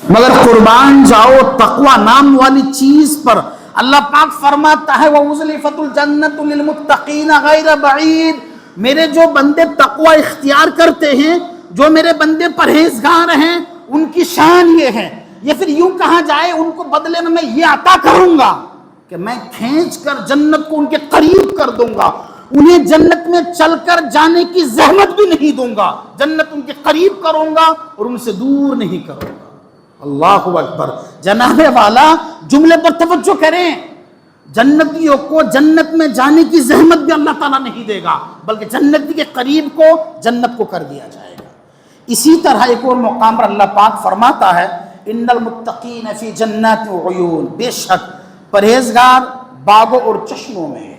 مگر قربان جاؤ تقوی نام والی چیز پر۔ اللہ پاک فرماتا ہے وَأُزْلِفَتُ الْجَنَّةُ لِلْمُتَّقِينَ غَيْرَ بَعِيدٍ، میرے جو بندے تقوی اختیار کرتے ہیں، جو میرے بندے پرہیزگار ہیں، ان کی شان یہ ہے، یہ پھر یوں کہا جائے ان کو بدلے میں یہ عطا کروں گا کہ میں کھینچ کر جنت کو ان کے قریب کر دوں گا، انہیں جنت میں چل کر جانے کی زحمت بھی نہیں دوں گا، جنت ان کے قریب کروں گا اور ان سے دور نہیں کروں گا۔ اللہ اکبر۔ جناب والا جملے پر توجہ کریں، جنتیوں کو جنت میں جانے کی زحمت بھی اللہ تعالیٰ نہیں دے گا، بلکہ جنتی کے قریب کو جنت کو کر دیا جائے گا۔ اسی طرح ایک اور مقام پر اللہ پاک فرماتا ہے ان المتقین فی جنات وعیون، بے شک پرہیزگار باغوں اور چشموں میں ہیں۔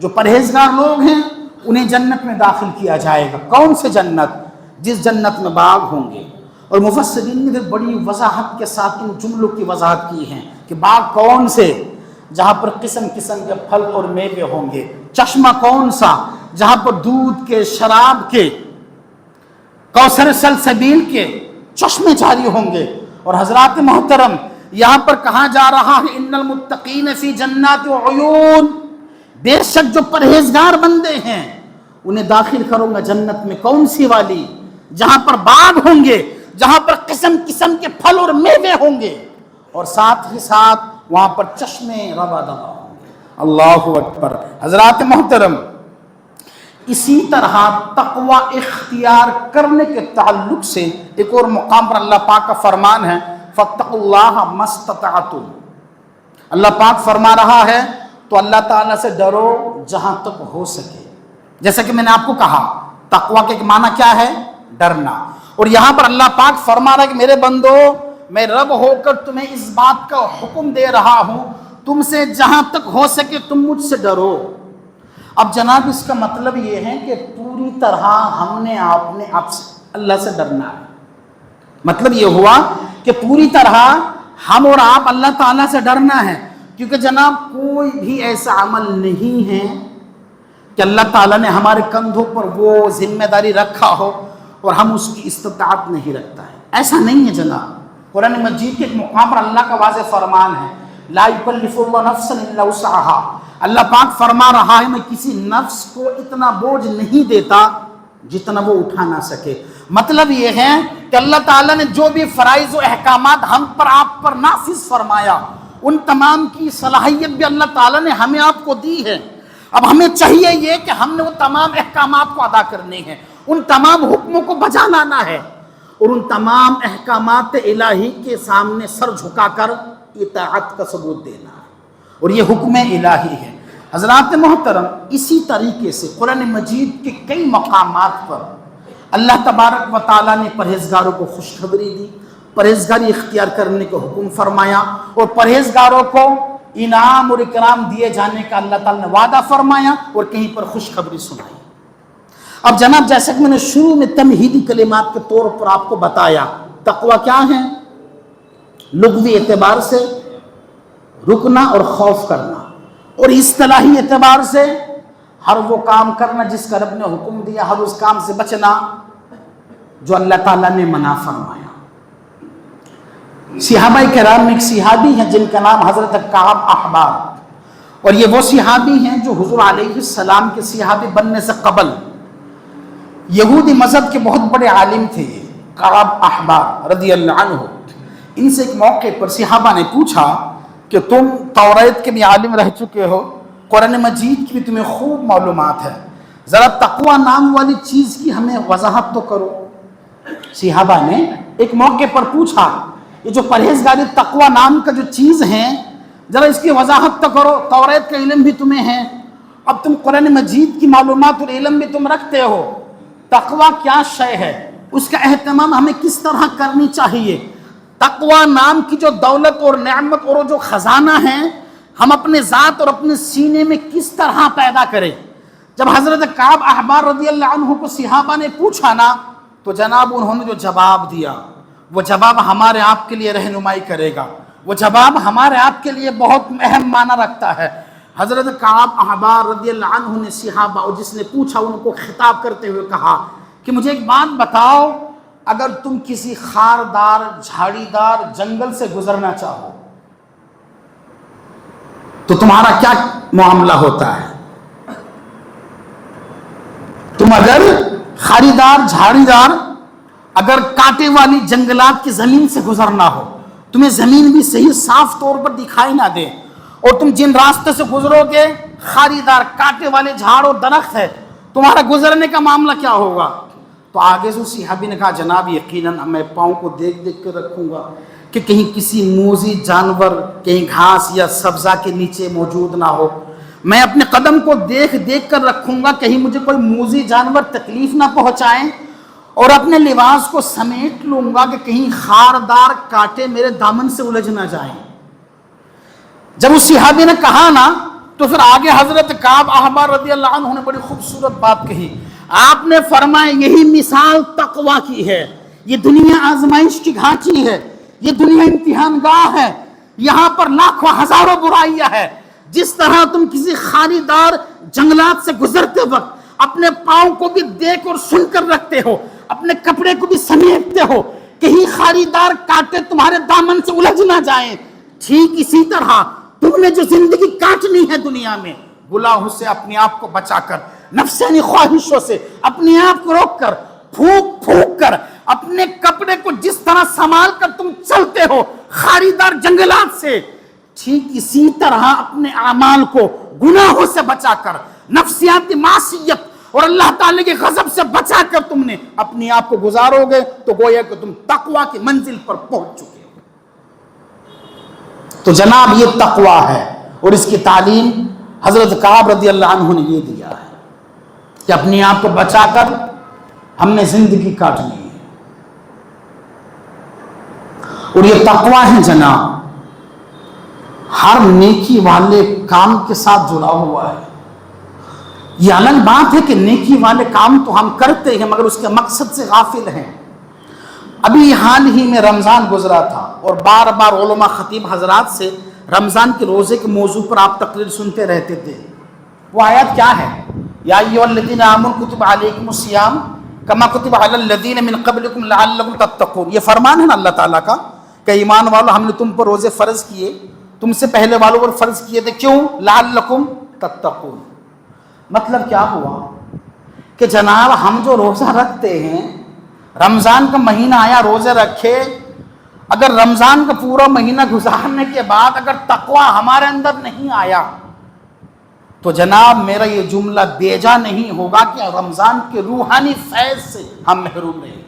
جو پرہیزگار لوگ ہیں انہیں جنت میں داخل کیا جائے گا۔ کون سے جنت؟ جس جنت میں باغ ہوں گے۔ اور مفسرین نے بھی بڑی وضاحت کے ساتھ ان جملوں کی وضاحت کی ہے کہ باغ کون سے؟ جہاں پر قسم قسم کے پھل اور میوے ہوں گے۔ چشمہ کون سا؟ جہاں پر دودھ کے، شراب کے، کوثر سلسبیل کے چشمے جاری ہوں گے۔ اور حضرات محترم یہاں پر کہا جا رہا ہے ان المتقین فی جنات وعیون، بے شک جو پرہیزگار بندے ہیں انہیں داخل کروں گا جنت میں۔ کون سی والی؟ جہاں پر باغ ہوں گے، جہاں پر قسم قسم کے پھل اور میوے ہوں گے، اور ساتھ ہی ساتھ وہاں پر چشمے روا دوا ہوں گے۔ اللہ اکبر۔ حضرات محترم اسی طرح تقوی اختیار کرنے کے تعلق سے ایک اور مقام پر اللہ پاک کا فرمان ہے فَاتَّقُوا اللَّهَ مَا اسْتَطَعْتُمْ۔ اللہ پاک فرما رہا ہے تو اللہ تعالیٰ سے ڈرو جہاں تک ہو سکے۔ جیسا کہ میں نے آپ کو کہا تقوی کے معنی کیا ہے؟ ڈرنا۔ اور یہاں پر اللہ پاک فرما رہا ہے کہ میرے بندو میں رب ہو کر تمہیں اس بات کا حکم دے رہا ہوں تم سے جہاں تک ہو سکے تم مجھ سے ڈرو۔ اب جناب اس کا مطلب یہ ہے کہ پوری طرح ہم نے آپ سے اللہ سے ڈرنا ہے۔ مطلب یہ ہوا کہ پوری طرح ہم اور آپ اللہ تعالیٰ سے ڈرنا ہے، کیونکہ جناب کوئی بھی ایسا عمل نہیں ہے کہ اللہ تعالیٰ نے ہمارے کندھوں پر وہ ذمہ داری رکھا ہو اور ہم اس کی استطاعت نہیں رکھتا ہے، ایسا نہیں ہے جناب۔ قرآن مجید کے ایک مقام پر اللہ کا واضح فرمان ہے لا یکلف اللہ نفسا الا وسعها، اللہ پاک فرما رہا ہے میں کسی نفس کو اتنا بوجھ نہیں دیتا جتنا وہ اٹھا نہ سکے۔ مطلب یہ ہے کہ اللہ تعالیٰ نے جو بھی فرائض و احکامات ہم پر آپ پر نافذ فرمایا ان تمام کی صلاحیت بھی اللہ تعالیٰ نے ہمیں آپ کو دی ہے۔ اب ہمیں چاہیے یہ کہ ہم نے وہ تمام احکامات کو ادا کرنے ہیں، ان تمام حکموں کو بجا لانا ہے اور ان تمام احکامات الہی کے سامنے سر جھکا کر اطاعت کا ثبوت دینا ہے، اور یہ حکم الہی ہے۔ حضرات محترم اسی طریقے سے قرآن مجید کے کئی مقامات پر اللہ تبارک و تعالیٰ نے پرہیزگاروں کو خوشخبری دی، پرہیزگاری اختیار کرنے کو حکم فرمایا، اور پرہیزگاروں کو انعام اور اکرام دیے جانے کا اللہ تعالیٰ نے وعدہ فرمایا اور کہیں پر خوشخبری سنائی۔ اب جناب جیسا کہ میں نے شروع میں تمہیدی کلمات کے طور پر آپ کو بتایا تقوی کیا ہے؟ لغوی اعتبار سے رکنا اور خوف کرنا، اور اصطلاحی اعتبار سے ہر وہ کام کرنا جس کا رب نے حکم دیا، ہر اس کام سے بچنا جو اللہ تعالیٰ نے منع فرمایا۔ صحابہ کرام میں ایک صحابی ہیں جن کا نام حضرت کعب احبار، اور یہ وہ صحابی ہیں جو حضور علیہ السلام کے صحابی بننے سے قبل یہودی مذہب کے بہت بڑے عالم تھے کعب احبار رضی اللہ عنہ۔ ان سے ایک موقع پر صحابہ نے پوچھا کہ تم توریت کے بھی عالم رہ چکے ہو، قرآن مجید کی بھی تمہیں خوب معلومات ہے، ذرا تقوی نام والی چیز کی ہمیں وضاحت تو کرو۔ صحابہ نے ایک موقع پر پوچھا یہ جو پرہیزگاری تقوی نام کا جو چیز ہے ذرا اس کی وضاحت تو کرو، توریت کا علم بھی تمہیں ہے، اب تم قرآن مجید کی معلومات اور علم بھی تم رکھتے ہو، تقوی کیا شے ہے، اس کا اہتمام ہمیں کس طرح کرنی چاہیے، تقوی نام کی جو دولت اور نعمت اور جو خزانہ ہے ہم اپنے ذات اور اپنے سینے میں کس طرح پیدا کریں۔ جب حضرت کعب احبار رضی اللہ عنہ کو صحابہ نے پوچھا نا تو جناب انہوں نے جو جواب دیا وہ جواب ہمارے آپ کے لیے رہنمائی کرے گا، وہ جواب ہمارے آپ کے لیے بہت اہم معنی رکھتا ہے۔ حضرت کعب احبار رضی اللہ عنہ نے صحابہ اور جس نے پوچھا ان کو خطاب کرتے ہوئے کہا کہ مجھے ایک بات بتاؤ، اگر تم کسی خاردار جھاڑی دار جنگل سے گزرنا چاہو تو تمہارا کیا معاملہ ہوتا ہے؟ تم اگر خاریدار جھاڑی دار اگر کانٹے والی جنگلات کی زمین سے گزرنا ہو، تمہیں زمین بھی صحیح صاف طور پر دکھائی نہ دے، اور تم جن راستے سے گزرو گے خاریدار کانٹے والے جھاڑ اور درخت ہے، تمہارا گزرنے کا معاملہ کیا ہوگا؟ تو آگے سے صحابی نے کہا جناب یقیناً میں پاؤں کو دیکھ دیکھ کر رکھوں گا کہ کہیں کسی موذی جانور کہیں گھاس یا سبزہ کے نیچے موجود نہ ہو، میں اپنے قدم کو دیکھ دیکھ کر رکھوں گا کہیں مجھے کوئی موذی جانور تکلیف نہ پہنچائیں، اور اپنے لباس کو سمیٹ لوں گا کہ کہیں خاردار کانٹے میرے دامن سے الجھ نہ جائیں۔ جب اس صحابی نے کہا نا تو پھر آگے حضرت کعب احبار رضی اللہ عنہ نے بڑی خوبصورت بات کہی۔ آپ نے فرمایا یہی مثال تقوی کی ہے، یہ دنیا آزمائش کی گھاٹی ہے، یہ دنیا امتحان گاہ ہے، یہاں پر لاکھوں ہزاروں برائیاں ہیں۔ جس طرح تم کسی خاریدار جنگلات سے گزرتے وقت اپنے پاؤں کو بھی دیکھ اور سن کر رکھتے ہو، اپنے کپڑے کو بھی سمیٹتے ہو کہیں خاریدار کانٹے تمہارے دامن سے الجھ نہ جائیں، ٹھیک اسی طرح تم نے جو زندگی کاٹنی ہے دنیا میں، گناہوں سے اپنے آپ کو بچا کر، نفسانی خواہشوں سے اپنے آپ کو روک کر، پھونک پھونک کر اپنے کپڑے کو جس طرح سنبھال کر تم چلتے ہو خاریدار جنگلات سے، ٹھیک اسی طرح اپنے اعمال کو گناہوں سے بچا کر، نفسیاتی معصیت اور اللہ تعالی کے غضب سے بچا کر تم نے اپنے آپ کو گزارو گے تو گویا کہ تم تقوی کی منزل پر پہنچ چکے ہو۔ تو جناب یہ تقوی ہے، اور اس کی تعلیم حضرت کعب رضی اللہ عنہ نے یہ دیا ہے کہ اپنے آپ کو بچا کر ہم نے زندگی کاٹنی ہے، اور یہ تقوی ہے جناب ہر نیکی والے کام کے ساتھ جڑا ہوا ہے۔ یہ الگ بات ہے کہ نیکی والے کام تو ہم کرتے ہیں مگر اس کے مقصد سے غافل ہیں۔ ابھی حال ہی میں رمضان گزرا تھا اور بار بار علماء خطیب حضرات سے رمضان کے روزے کے موضوع پر آپ تقریر سنتے رہتے تھے۔ وہ آیت کیا ہے؟ یا ایھا الذین آمنوا کتب علیکم الصیام کما کتب علی الذین من قبلکم لعلکم تتقون۔ یہ فرمان ہے نا اللہ تعالیٰ کا کہ ایمان والو ہم نے تم پر روزے فرض کیے، تم سے پہلے والوں پر فرض کیے تھے، کیوں؟ لعلکم تتقون۔ مطلب کیا ہوا کہ جناب ہم جو روزہ رکھتے ہیں، رمضان کا مہینہ آیا روزے رکھے، اگر رمضان کا پورا مہینہ گزارنے کے بعد اگر تقوی ہمارے اندر نہیں آیا تو جناب میرا یہ جملہ بیجا نہیں ہوگا کہ رمضان کے روحانی فیض سے ہم محروم رہیں۔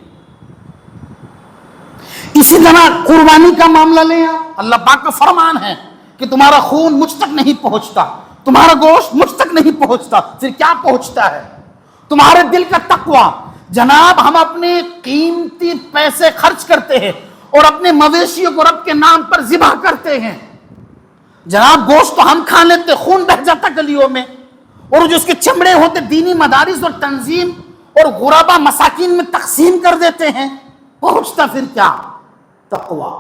اسی طرح قربانی کا معاملہ لیں، اللہ پاک کا فرمان ہے کہ تمہارا خون مجھ تک نہیں پہنچتا، تمہارا گوشت مجھ تک نہیں پہنچتا، پھر کیا پہنچتا ہے؟ تمہارے دل کا تقوی۔ جناب ہم اپنے قیمتی پیسے خرچ کرتے ہیں اور اپنے مویشیوں کو رب کے نام پر ذبح کرتے ہیں، جناب گوشت تو ہم کھا لیتے، خون بہہ جاتا گلیوں میں، اور جو اس کے چمڑے ہوتے دینی مدارس اور تنظیم اور غربا مساکین میں تقسیم کر دیتے ہیں، پہنچتا پھر کیا؟ تقوی۔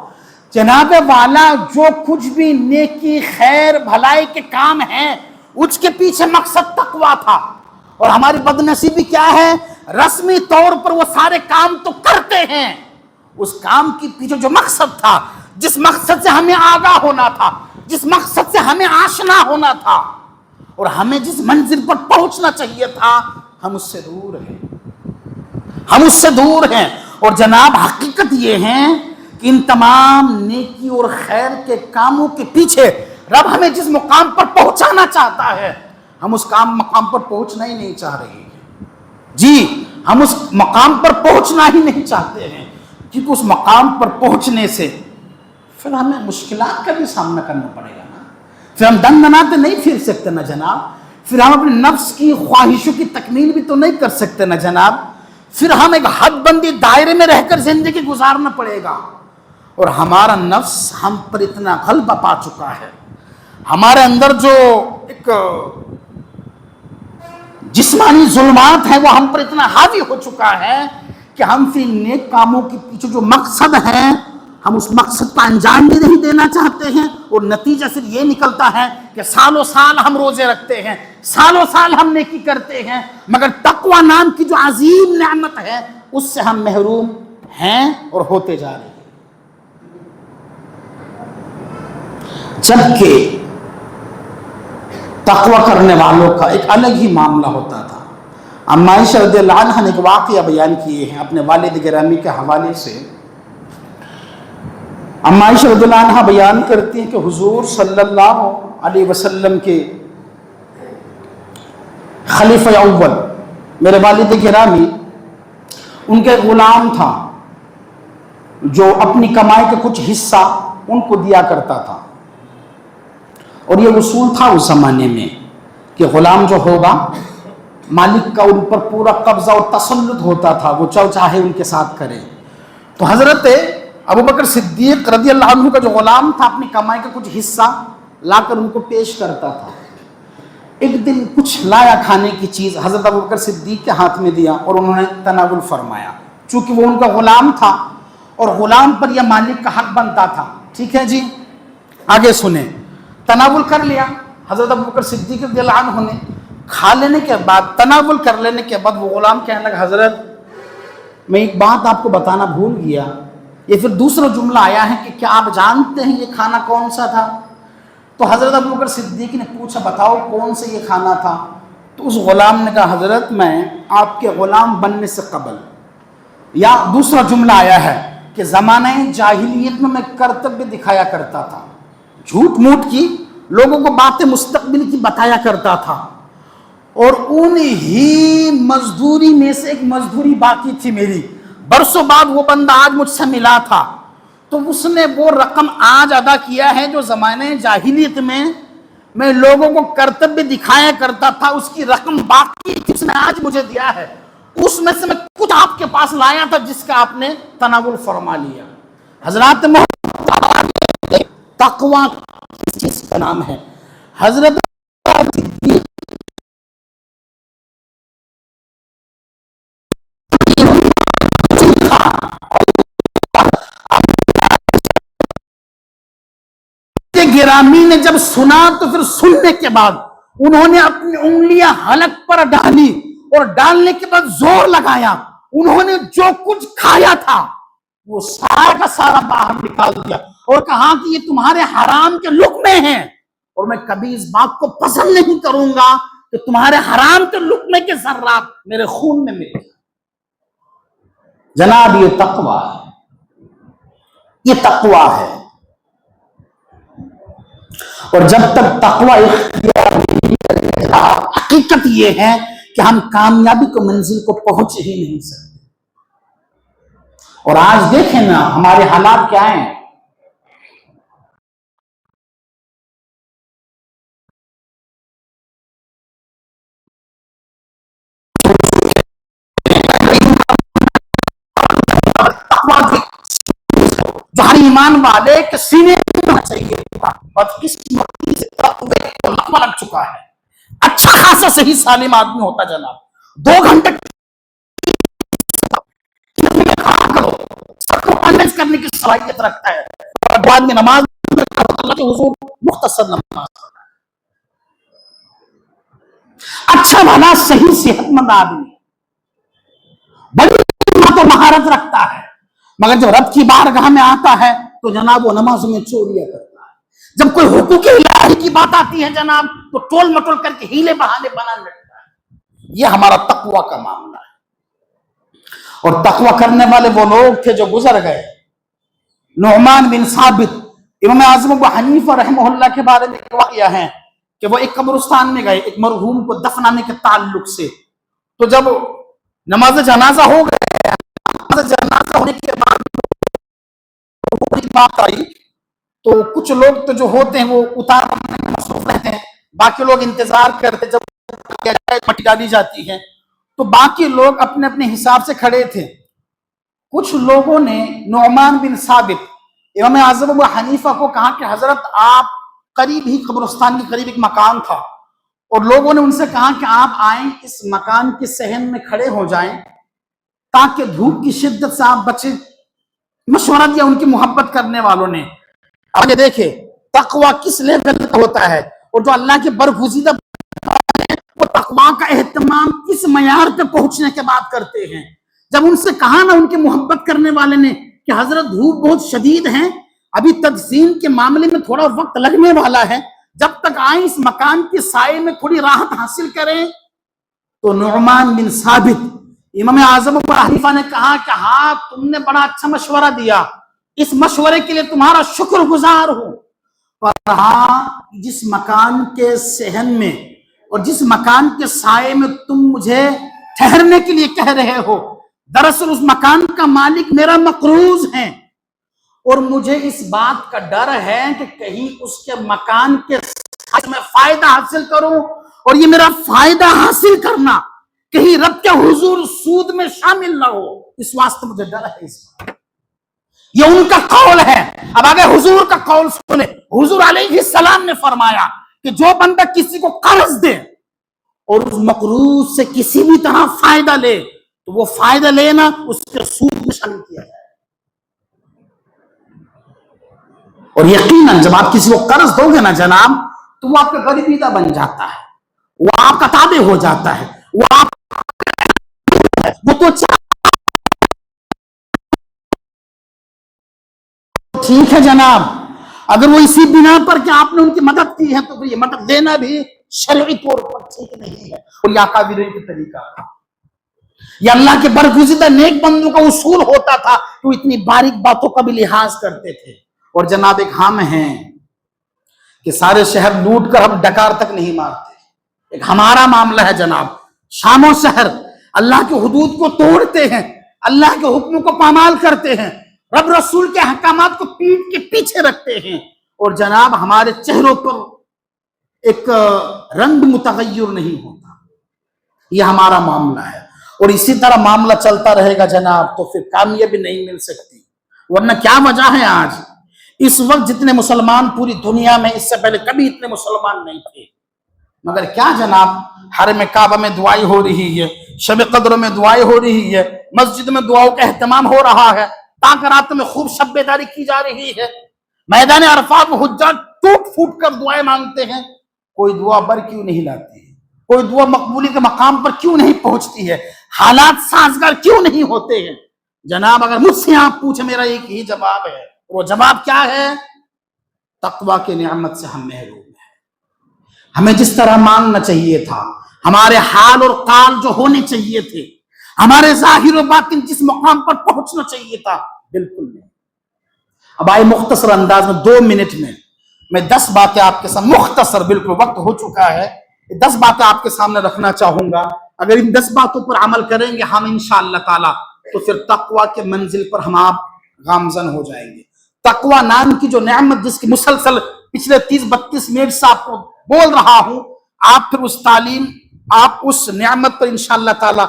جناب والا جو کچھ بھی نیکی خیر بھلائی کے کام ہیں اس کے پیچھے مقصد تقوی تھا، اور ہماری بدنصیبی کیا ہے؟ رسمی طور پر وہ سارے کام تو کرتے ہیں، اس کام کے پیچھے جو مقصد تھا، جس مقصد سے ہمیں آگاہ ہونا تھا، جس مقصد سے ہمیں آشنا ہونا تھا، اور ہمیں جس منزل پر پہنچنا چاہیے تھا، ہم اس سے دور ہیں، ہم اس سے دور ہیں۔ اور جناب حقیقت یہ ہے کہ ان تمام نیکی اور خیر کے کاموں کے پیچھے رب ہمیں جس مقام پر پہنچانا چاہتا ہے ہم اس مقام پر پہنچنا ہی نہیں چاہ رہے ہیں۔ جی ہم اس مقام پر پہنچنا ہی نہیں چاہتے ہیں، کیونکہ اس مقام پر پہنچنے سے پھر ہمیں مشکلات کا بھی سامنا کرنا پڑے گا نا، پھر ہم دندناتے نہیں پھر سکتے نا جناب، پھر ہم اپنے نفس کی خواہشوں کی تکمیل بھی تو نہیں کر سکتے نا جناب، پھر ہم ایک حد بندی دائرے میں رہ کر زندگی گزارنا پڑے گا، اور ہمارا نفس ہم پر اتنا غلبہ پا چکا ہے، ہمارے اندر جو ایک جسمانی ظلمات ہے وہ ہم پر اتنا حاوی ہو چکا ہے کہ ہم پھر نیک کاموں کے پیچھے جو مقصد ہے ہم اس مقصد کا انجام بھی نہیں دینا چاہتے ہیں، اور نتیجہ صرف یہ نکلتا ہے کہ سالوں سال ہم روزے رکھتے ہیں، سالوں سال ہم نیکی کرتے ہیں، مگر تقوی نام کی جو عظیم نعمت ہے اس سے ہم محروم ہیں اور ہوتے جا رہے ہیں. جبکہ تقوی کرنے والوں کا ایک الگ ہی معاملہ ہوتا تھا. اما عائشہ رضی اللہ عنہ نے ایک واقعہ بیان کیے ہیں اپنے والد گرامی کے حوالے سے. اما عائشہ رضی اللہ عنہ بیان کرتی ہیں کہ حضور صلی اللہ علیہ وسلم کے خلیفہ اول میرے والد گرامی، ان کے غلام تھا جو اپنی کمائی کا کچھ حصہ ان کو دیا کرتا تھا. اور یہ اصول تھا اس زمانے میں کہ غلام جو ہوگا مالک کا ان پر پورا قبضہ اور تسلط ہوتا تھا، وہ چاہے ان کے ساتھ کرے. تو حضرت ابوبکر صدیق رضی اللہ عنہ کا جو غلام تھا اپنی کمائی کا کچھ حصہ لا کر ان کو پیش کرتا تھا. ایک دن کچھ لایا کھانے کی چیز، حضرت ابوبکر صدیق کے ہاتھ میں دیا اور انہوں نے تناول فرمایا. چونکہ وہ ان کا غلام تھا اور غلام پر یہ مالک کا حق بنتا تھا. ٹھیک ہے جی، آگے سنیں. تناول کر لیا حضرت ابوبکر صدیق رضی اللہ عنہ نے. کھا لینے کے بعد، تناول کر لینے کے بعد وہ غلام کہنے لگا حضرت میں ایک بات آپ کو بتانا بھول گیا. یہ پھر دوسرا جملہ آیا ہے کہ کیا آپ جانتے ہیں یہ کھانا کون سا تھا؟ تو حضرت ابوبکر صدیق نے پوچھا بتاؤ کون سے یہ کھانا تھا؟ تو اس غلام نے کہا حضرت میں آپ کے غلام بننے سے قبل، یا دوسرا جملہ آیا ہے کہ زمانہ جاہلیت میں کرتب دکھایا کرتا تھا، جھوٹ موٹ کی لوگوں کو باتیں مستقبل کی بتایا کرتا تھا، اور انہی مزدوری میں سے ایک مزدوری باقی تھی میری. برسوں بعد وہ بندہ آج مجھ سے ملا تھا تو اس نے وہ رقم آج ادا کیا ہے جو زمانے جاہلیت میں لوگوں کو کرتب دکھایا کرتا تھا، اس کی رقم باقی تھی، اس نے آج مجھے دیا ہے. اس میں سے میں کچھ آپ کے پاس لایا تھا جس کا آپ نے تناول فرما لیا. حضرات تقوی کس چیز کا نام ہے؟ حضرت گرامی نے جب سنا تو پھر سننے کے بعد انہوں نے اپنی انگلیاں حلق پر ڈالی اور ڈالنے کے بعد زور لگایا. انہوں نے جو کچھ کھایا تھا وہ سارا کا سارا باہر نکال دیا اور کہا کہ یہ تمہارے حرام کے لقمے ہیں اور میں کبھی اس بات کو پسند نہیں کروں گا کہ تمہارے حرام کے لقمے کے ذرات میرے خون میں ملے. جناب یہ تقوی ہے، یہ تقوی ہے. اور جب تک تقوی اختیار نہیں کرے گا حقیقت یہ ہے کہ ہم کامیابی کو منزل کو پہنچ ہی نہیں سکتے. اور آج دیکھیں نا ہمارے حالات کیا ہیں. جو ہر ایمان والے کے سینے میں ہونا چاہیے، بدقسمتی سے تقوی کو لقمہ لگ چکا ہے. اچھا خاصا صحیح سالم آدمی ہوتا جناب 2 گھنٹے سب کو کنوینس کرنے کی صلاحیت رکھتا ہے اور بعد میں نماز اللہ کے حضور مختصر نماز. اچھا بھلا صحیح صحت مند آدمی بڑی تو مہارت رکھتا ہے، مگر جب رب کی بارگاہ میں آتا ہے تو جناب وہ نماز میں چوریاں کرتا ہے. جب کوئی حقوق الہی کی بات آتی ہے جناب تو ٹول مٹول کر کے ہیلے بہانے بنانے لگتا ہے. یہ ہمارا تقوی کا معاملہ ہے. اور تقوی کرنے والے وہ لوگ تھے جو گزر گئے. نعمان بن ثابت، امام اعظم ابو حنیفہ رحمہ اللہ کے بارے میں ایک واقعہ ہے کہ وہ ایک قبرستان میں گئے ایک مرحوم کو دفنانے کے تعلق سے. تو جب نماز جنازہ ہو گئے، نماز جنازہ ہونے کے بعد بات آئی تو کچھ لوگ تو جو ہوتے ہیں وہ اتارنے میں مصروف رہتے ہیں، باقی لوگ انتظار کرتے جب مٹی ڈالی جاتی ہے. تو باقی لوگ اپنے اپنے حساب سے کھڑے تھے. کچھ لوگوں نے نعمان بن ثابت امام اعظم ابو حنیفہ کو کہا کہ حضرت آپ قریب ہی قبرستان کے قریب ایک مکان تھا اور لوگوں نے ان سے کہا کہ آپ آئیں اس مکان کے صحن میں کھڑے ہو جائیں تاکہ دھوپ کی شدت سے آپ بچیں. مشورہ دیا ان کی محبت کرنے والوں نے. آگے دیکھیں تقوی کس لیول کا ہوتا ہے اور جو اللہ کے برگزیدہ وہ تقوی کا اہتمام کس معیار پہ پہنچنے کے بعد کرتے ہیں. جب ان سے کہا نا ان کے محبت کرنے والے نے کہ حضرت دھوپ بہت شدید ہیں، ابھی تدفین کے معاملے میں تھوڑا وقت لگنے والا ہے، جب تک آئیں اس مکان کے سائے میں تھوڑی راحت حاصل کریں، تو نعمان بن ثابت امام اعظم ابو حنیفہ نے کہا کہ ہاں تم نے بڑا اچھا مشورہ دیا، اس مشورے کے لیے تمہارا شکر گزار ہوں، پر ہاں جس مکان کے صحن میں اور جس مکان کے سائے میں تم مجھے ٹھہرنے کے لیے کہہ رہے ہو، دراصل اس مکان کا مالک میرا مقروض ہے، اور مجھے اس بات کا ڈر ہے کہ کہیں اس کے مکان کے ساتھ میں فائدہ حاصل کروں، اور یہ میرا فائدہ حاصل کرنا کہیں رب کے حضور سود میں شامل نہ ہو، اس واسطے مجھے ڈر ہے اس بات۔ یہ ان کا قول ہے۔ اب آگے حضور کا قول سنیں۔ حضور علیہ السلام نے فرمایا کہ جو بندہ کسی کو قرض دے اور اس مقروض سے کسی بھی طرح فائدہ لے تو وہ فائدہ لینا اس کے سود میں شامل کیا جائے، اور یقیناً جب آپ کسی کو قرض دو گے نا جناب تو وہ آپ کا غریبیدہ بن جاتا ہے، وہ آپ کا تابع ہو جاتا ہے، وہ تو ٹھیک ہے جناب، اگر وہ اسی بنا پر کہ آپ نے ان کی مدد کی ہے تو یہ مدد دینا بھی شرعی طور پر ٹھیک نہیں ہے، اور یہ اکابرین کا طریقہ ہے۔ یہ اللہ کے برگزیدہ نیک بندوں کا اصول ہوتا تھا کہ وہ اتنی باریک باتوں کا بھی لحاظ کرتے تھے۔ اور جناب ایک ہم ہیں کہ سارے شہر لوٹ کر ہم ڈکار تک نہیں مارتے، ایک ہمارا معاملہ ہے جناب، شام و شہر اللہ کے حدود کو توڑتے ہیں، اللہ کے حکموں کو پامال کرتے ہیں، رب رسول کے احکامات کو پیٹ کے پیچھے رکھتے ہیں، اور جناب ہمارے چہروں پر ایک رنگ متغیر نہیں ہوتا۔ یہ ہمارا معاملہ ہے، اور اسی طرح معاملہ چلتا رہے گا جناب تو پھر کامیابی نہیں مل سکتی۔ ورنہ کیا وجہ ہے آج اس وقت جتنے مسلمان پوری دنیا میں، اس سے پہلے کبھی اتنے مسلمان نہیں تھے، مگر کیا جناب حرم کعبہ میں دعائیں ہو رہی ہے، شب قدر میں دعائیں ہو رہی ہے، مسجد میں دعاؤں کا اہتمام ہو رہا ہے، تاکرات میں خوب شب بیداری کی جا رہی ہے، میدان عرفات میں حجاج ٹوٹ پھوٹ کر دعائیں مانگتے ہیں، کوئی دعا بر کیوں نہیں لاتی ہے؟ کوئی دعا مقبولی کے مقام پر کیوں نہیں پہنچتی ہے؟ حالات سازگار کیوں نہیں ہوتے ہیں؟ جناب اگر مجھ سے آپ پوچھیں میرا ایک ہی جواب ہے، وہ جواب کیا ہے؟ تقوی کی نعمت سے ہم محروم ہیں۔ ہمیں جس طرح مانگنا چاہیے تھا، ہمارے حال اور قال جو ہونے چاہیے تھے، ہمارے ظاہر و باطن جس مقام پر پہنچنا چاہیے تھا، بالکل نہیں۔ اب آئے مختصر انداز میں 2 منٹ میں 10 باتیں آپ کے سامنے، مختصر، بالکل وقت ہو چکا ہے، 10 باتیں آپ کے سامنے رکھنا چاہوں گا۔ اگر ان 10 باتوں پر عمل کریں گے ہم انشاءاللہ تعالی تو پھر تقوی کے منزل پر ہم آپ گامزن ہو جائیں گے۔ تقوی نام کی جو نعمت جس کی مسلسل پچھلے 30-32 منٹ سے آپ کو بول رہا ہوں، آپ پھر اس تعلیم، آپ اس نعمت پر انشاءاللہ تعالی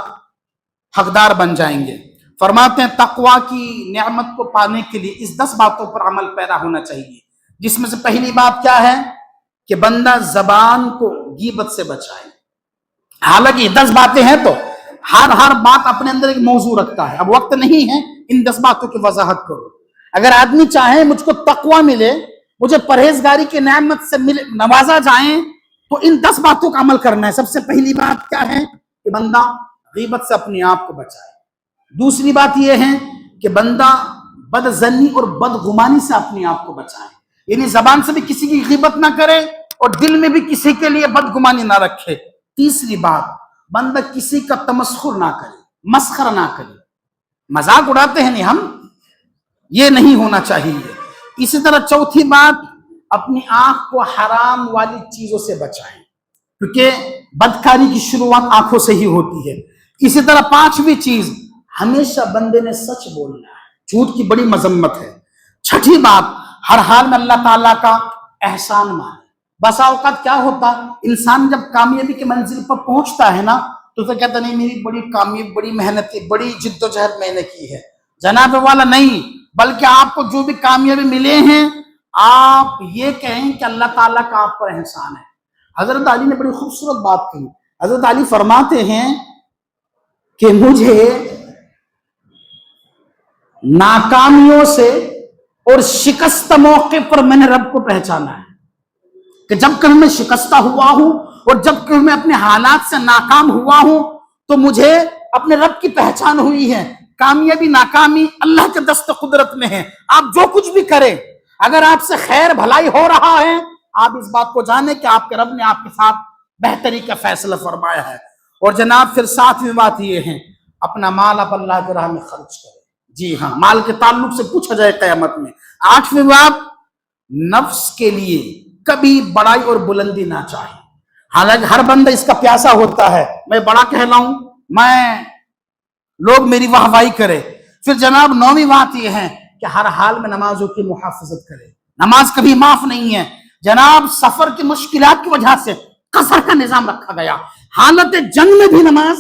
حقدار بن جائیں گے۔ فرماتے ہیں تقوی کی نعمت کو پانے کے لیے اس 10 باتوں پر عمل پیرا ہونا چاہیے، جس میں سے پہلی بات کیا ہے کہ بندہ زبان کو غیبت سے بچائے۔ حالانکہ 10 باتیں ہیں تو ہر بات اپنے اندر ایک موضوع رکھتا ہے، اب وقت نہیں ہے ان 10 باتوں کی وضاحت کرو۔ اگر آدمی چاہے مجھ کو تقوی ملے، مجھے پرہیزگاری کی نعمت سے نوازا جائیں، تو ان 10 باتوں کا عمل کرنا ہے۔ سب سے پہلی بات کیا ہے کہ بندہ غیبت سے اپنے آپ کو بچائے۔ دوسری بات یہ ہے کہ بندہ بدظنی اور بدگمانی سے اپنے آپ کو بچائے، یعنی زبان سے بھی کسی کی غیبت نہ کرے اور دل میں بھی کسی کے لیے بدگمانی نہ رکھے۔ تیسری بات، بندہ کسی کا تمسخر نہ کرے، مسخر نہ کرے، مذاق اڑاتے ہیں نہیں ہم، یہ نہیں ہونا چاہیے۔ اسی طرح چوتھی بات، اپنی آنکھ کو حرام والی چیزوں سے بچائیں، کیونکہ بدکاری کی شروعات آنکھوں سے ہی ہوتی ہے۔ اسی طرح 5ویں چیز، ہمیشہ بندے نے سچ بولنا ہے، جھوٹ کی بڑی مذمت ہے۔ 6ٹھی بات، ہر حال میں اللہ تعالیٰ کا احسان مانے۔ بسا اوقات کیا ہوتا، انسان جب کامیابی کے منزل پر پہنچتا ہے نا تو اسے کہتا نہیں میری بڑی کامیابی، بڑی محنت کی، بڑی جد و جہد میں نے کی ہے۔ جناب والا نہیں، بلکہ آپ کو جو بھی کامیابی ملے ہیں آپ یہ کہیں کہ اللہ تعالیٰ کا آپ پر احسان ہے۔ حضرت علی نے بڑی خوبصورت بات کہی۔ حضرت علی فرماتے ہیں کہ مجھے ناکامیوں سے اور شکست موقع پر میں نے رب کو پہچانا ہے کہ جب کبھی میں شکستہ ہوا ہوں اور جب کبھی میں اپنے حالات سے ناکام ہوا ہوں تو مجھے اپنے رب کی پہچان ہوئی ہے، کامیابی ناکامی اللہ کے دست قدرت میں ہے۔ آپ جو کچھ بھی کریں، اگر آپ سے خیر بھلائی ہو رہا ہے، آپ اس بات کو جانیں کہ آپ کے رب نے آپ کے ساتھ بہتری کا فیصلہ فرمایا ہے۔ اور جناب پھر ساتویں بات یہ ہے، اپنا مال آپ اللہ کی راہ میں خرچ کریں۔ جی ہاں، مال کے تعلق سے پوچھا جائے قیامت میں۔ آٹھویں بات، نفس کے لیے کبھی بڑائی اور بلندی نہ چاہے۔ حالانکہ ہر بندہ اس کا پیاسا ہوتا ہے، میں بڑا کہلاؤں، میں لوگ میری واہواہی کرے۔ پھر جناب نویں بات یہ ہے کہ ہر حال میں نمازوں کی محافظت کرے۔ نماز کبھی معاف نہیں ہے جناب، سفر کی مشکلات کی وجہ سے قصر کا نظام رکھا گیا، حالت جنگ میں بھی نماز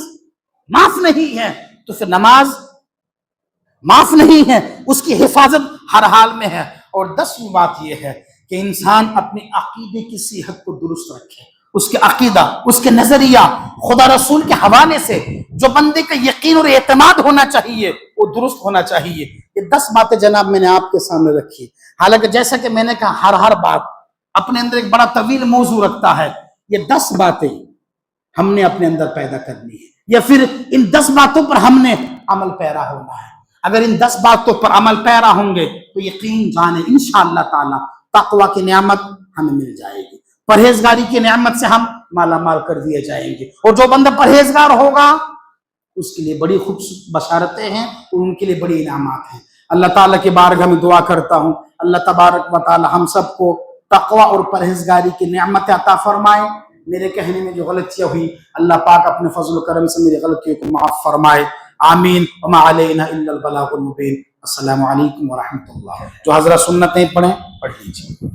معاف نہیں ہے، تو پھر نماز معاف نہیں ہے، اس کی حفاظت ہر حال میں ہے۔ اور 10ویں بات یہ ہے کہ انسان اپنے عقیدے کی صحت کو درست رکھے، اس کے عقیدہ، اس کے نظریہ خدا رسول کے حوالے سے جو بندے کا یقین اور اعتماد ہونا چاہیے وہ درست ہونا چاہیے۔ یہ 10 باتیں جناب میں نے آپ کے سامنے رکھی۔ حالانکہ جیسا کہ میں نے کہا ہر بات اپنے اندر ایک بڑا طویل موضوع رکھتا ہے، یہ 10 باتیں ہم نے اپنے اندر پیدا کرنی ہے، یا پھر ان 10 باتوں پر ہم نے عمل پیرا ہونا ہے۔ اگر ان 10 باتوں پر عمل پیرا ہوں گے تو یقین جانیں انشاءاللہ تعالی تقوی کی نعمت ہمیں مل جائے گی، پرہیزگاری کی نعمت سے ہم مالا مال کر دیے جائیں گے۔ اور جو بندہ پرہیزگار ہوگا اس کے لیے بڑی خوبصورت بشارتیں ہیں اور ان کے لیے بڑی انعامات ہیں۔ اللہ تعالیٰ کی بارگاہ میں دعا کرتا ہوں، اللہ تبارک و تعالی ہم سب کو تقوی اور پرہیزگاری کی نعمت عطا فرمائے۔ میرے کہنے میں جو غلطیاں ہوئی اللہ پاک اپنے فضل و کرم سے میری غلطیوں کو معاف فرمائے، آمین۔ وما علینا الا البلاغ المبین۔ السلام علیکم ورحمۃ اللہ۔ جو حضرات سنتیں پڑھیں پڑھ لیجیے۔